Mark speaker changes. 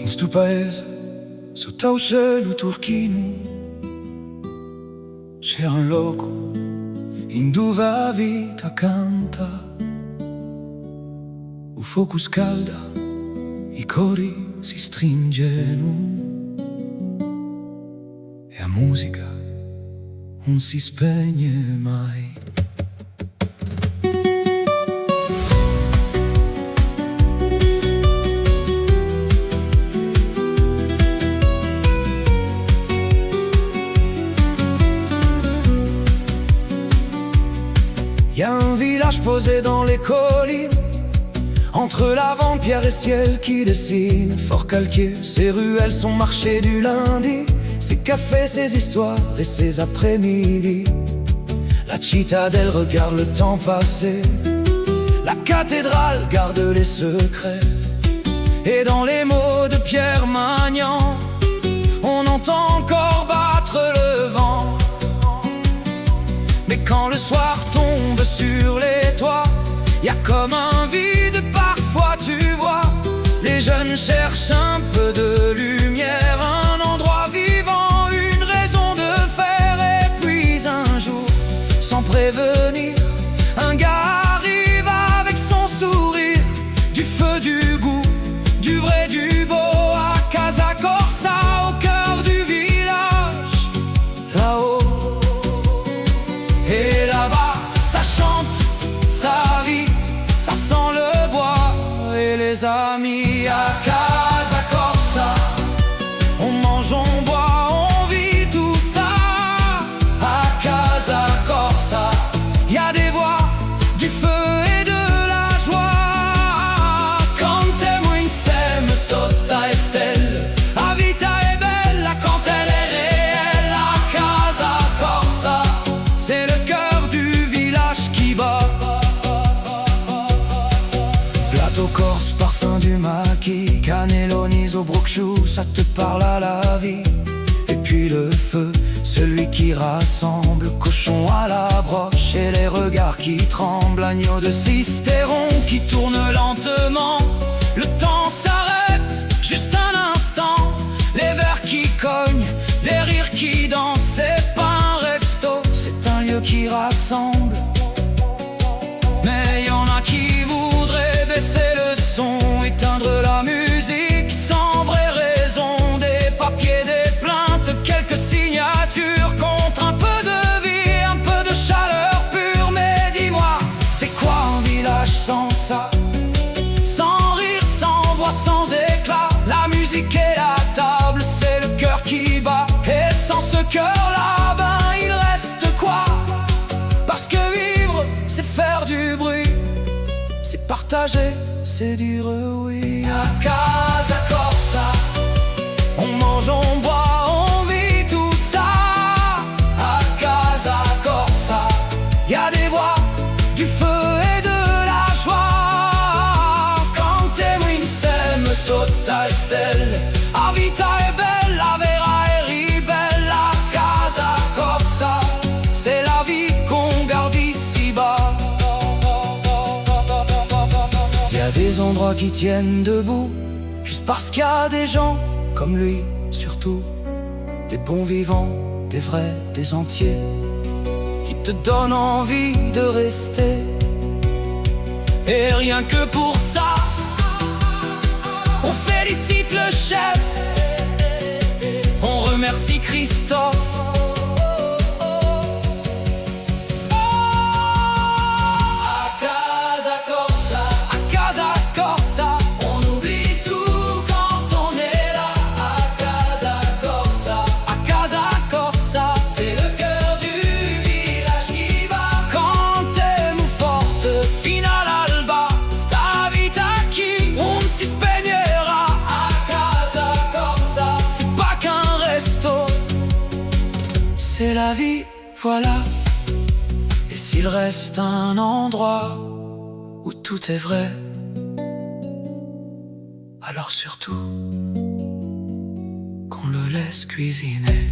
Speaker 1: In stu paese, sotto un cielo turchino, c'è un loco in dove la vita canta. Il fuoco scalda, i cori si stringono e la musica non si spegne mai. Y a un village posé dans les collines, entre lavande, pierre et ciel qui dessine. Fort calqué, ses ruelles, son marché du lundi, ses cafés, ses histoires et ses après-midi. La citadelle regarde le temps passer, la cathédrale garde les secrets. Et dans les mots de Pierre Magnan, on entend encore battre le vent. Mais quand le soir tombe sur les toits, y a comme un vide, parfois tu vois. Les jeunes cherchent un peu de lumière, un endroit vivant, une raison de faire. Et puis un jour, sans prévenir, un gars arrive avec son sourire, du feu, du goût, du vrai, du beau, à Casa Corsa, au cœur du village, là-haut. Et là-bas, ça chante, ça vit, ça sent le bois et les amis. À Casa Corsa, on mange, on boit, on vit tout ça. À Casa Corsa, y a des voix, du feu et de la joie. Cantemo insieme sotto a stelle, la vita è bella quand elle est réelle. À Casa Corsa, c'est le cœur du village qui bat. Plateau corse, parfum du maquis, cannelloni au brookchou, ça te parle à la vie. Et puis le feu, celui qui rassemble, cochon à la broche et les regards qui tremblent. Agneau de Cicéron qui tourne lentement, le temps s'arrête, juste un instant. Les verres qui cognent, les rires qui dansent. C'est pas un resto, c'est un lieu qui rassemble. Mais y en a qui voudraient baisser le son, éteindre la musique sans vraie raison. Des papiers, des plaintes, quelques signatures contre un peu de vie, un peu de chaleur pure. Mais dis-moi, c'est quoi un village sans ça? Sans rire, sans voix, sans éclat. La musique et la table, c'est le cœur qui bat. Et sans ce cœur-là, ben il reste quoi? Parce que vivre, c'est faire du bruit, c'est partager, c'est dire oui. À Casa Corsa, on mange, on boit, on vit tout ça. À Casa Corsa, y a des voix, du feu et de la joie. Cantemo insieme sotto a stelle, la vita è bella, vera e ribella. A Casa Corsa, c'est la vie qu'on garde ici-bas. Y a des endroits qui tiennent debout, juste parce qu'il y a des gens comme lui, surtout des bons vivants, des vrais, des entiers, qui te donnent envie de rester. Et rien que pour ça, on félicite le chef, on remercie Christophe. C'est la vie, voilà. Et s'il reste un endroit où tout est vrai, alors surtout qu'on le laisse cuisiner.